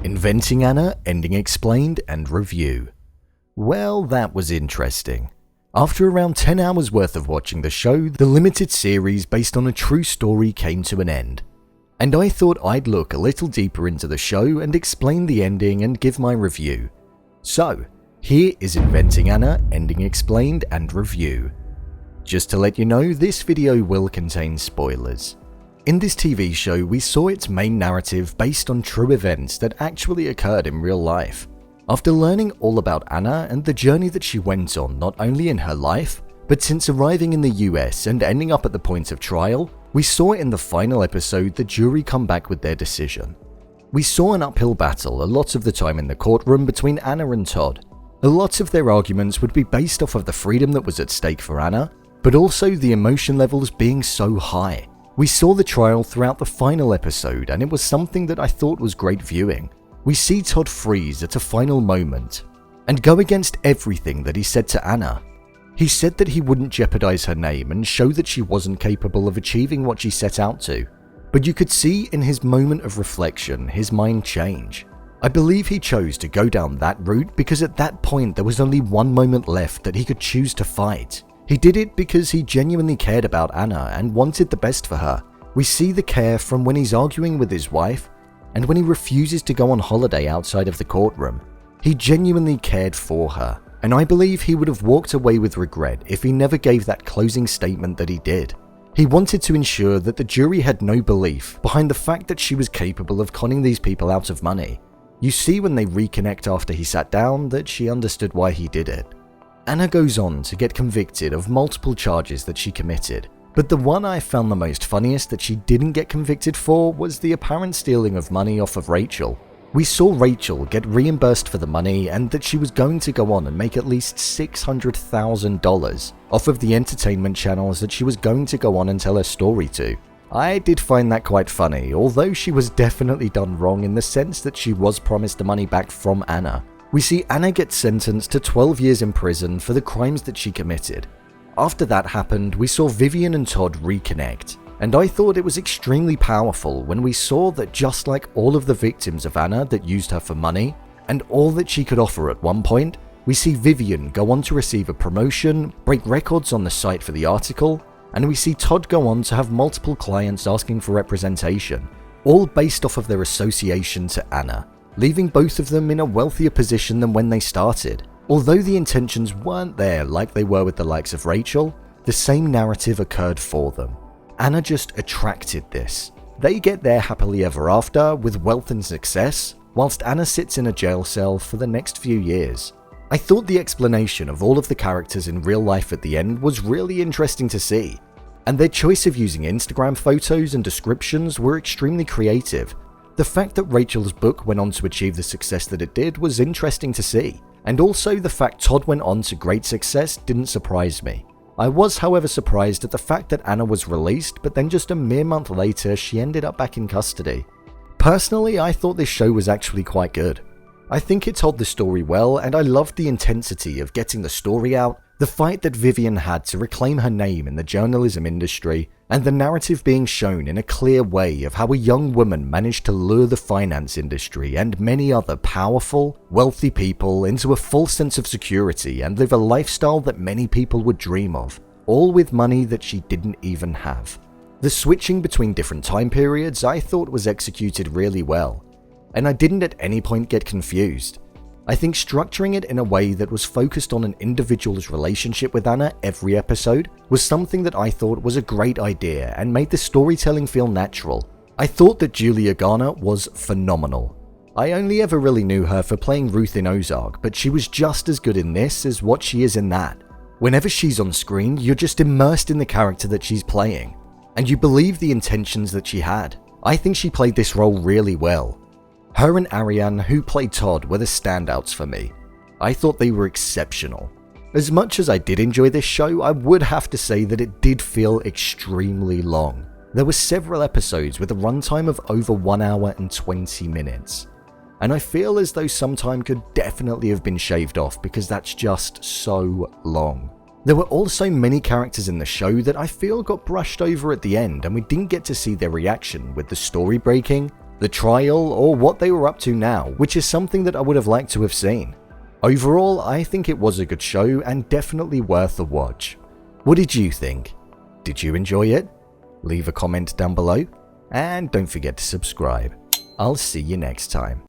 Inventing Anna, Ending Explained, and Review. Well, that was interesting. After around 10 hours worth of watching the show, the limited series based on a true story came to an end. And I thought I'd look a little deeper into the show and explain the ending and give my review. So, here is Inventing Anna, Ending Explained, and Review. Just to let you know, this video will contain spoilers. In this TV show, we saw its main narrative based on true events that actually occurred in real life. After learning all about Anna and the journey that she went on not only in her life, but since arriving in the US and ending up at the point of trial, we saw in the final episode the jury come back with their decision. We saw an uphill battle a lot of the time in the courtroom between Anna and Todd. A lot of their arguments would be based off of the freedom that was at stake for Anna, but also the emotion levels being so high. We saw the trial throughout the final episode, and it was something that I thought was great viewing. We see Todd freeze at a final moment and go against everything that he said to Anna. He said that he wouldn't jeopardize her name and show that she wasn't capable of achieving what she set out to. But you could see in his moment of reflection his mind change. I believe he chose to go down that route because at that point there was only one moment left that he could choose to fight. He did it because he genuinely cared about Anna and wanted the best for her. We see the care from when he's arguing with his wife and when he refuses to go on holiday outside of the courtroom. He genuinely cared for her, and I believe he would have walked away with regret if he never gave that closing statement that he did. He wanted to ensure that the jury had no belief behind the fact that she was capable of conning these people out of money. You see when they reconnect after he sat down that she understood why he did it. Anna goes on to get convicted of multiple charges that she committed, but the one I found the most funniest that she didn't get convicted for was the apparent stealing of money off of Rachel. We saw Rachel get reimbursed for the money and that she was going to go on and make at least $600,000 off of the entertainment channels that she was going to go on and tell her story to. I did find that quite funny, although she was definitely done wrong in the sense that she was promised the money back from Anna. We see Anna get sentenced to 12 years in prison for the crimes that she committed. After that happened, we saw Vivian and Todd reconnect, and I thought it was extremely powerful when we saw that just like all of the victims of Anna that used her for money, and all that she could offer at one point, we see Vivian go on to receive a promotion, break records on the site for the article, and we see Todd go on to have multiple clients asking for representation, all based off of their association to Anna, leaving both of them in a wealthier position than when they started. Although the intentions weren't there like they were with the likes of Rachel, the same narrative occurred for them. Anna just attracted this. They get there happily ever after with wealth and success, whilst Anna sits in a jail cell for the next few years. I thought the explanation of all of the characters in real life at the end was really interesting to see, and their choice of using Instagram photos and descriptions were extremely creative. The fact that Rachel's book went on to achieve the success that it did was interesting to see, and also the fact Todd went on to great success didn't surprise me. I was, however, surprised at the fact that Anna was released, but then just a mere month later she ended up back in custody. Personally, I thought this show was actually quite good. I think it told the story well, and I loved the intensity of getting the story out, the fight that Vivian had to reclaim her name in the journalism industry, and the narrative being shown in a clear way of how a young woman managed to lure the finance industry and many other powerful, wealthy people into a full sense of security and live a lifestyle that many people would dream of, all with money that she didn't even have. The switching between different time periods I thought was executed really well, and I didn't at any point get confused. I think structuring it in a way that was focused on an individual's relationship with Anna every episode was something that I thought was a great idea and made the storytelling feel natural. I thought that Julia Garner was phenomenal. I only ever really knew her for playing Ruth in Ozark, but she was just as good in this as what she is in that. Whenever she's on screen, you're just immersed in the character that she's playing, and you believe the intentions that she had. I think she played this role really well. Her and Ariane, who played Todd, were the standouts for me. I thought they were exceptional. As much as I did enjoy this show, I would have to say that it did feel extremely long. There were several episodes with a runtime of over 1 hour and 20 minutes. And I feel as though some time could definitely have been shaved off because that's just so long. There were also many characters in the show that I feel got brushed over at the end and we didn't get to see their reaction with the story breaking, the trial, or what they were up to now, which is something that I would have liked to have seen. Overall, I think it was a good show and definitely worth a watch. What did you think? Did you enjoy it? Leave a comment down below, and don't forget to subscribe. I'll see you next time.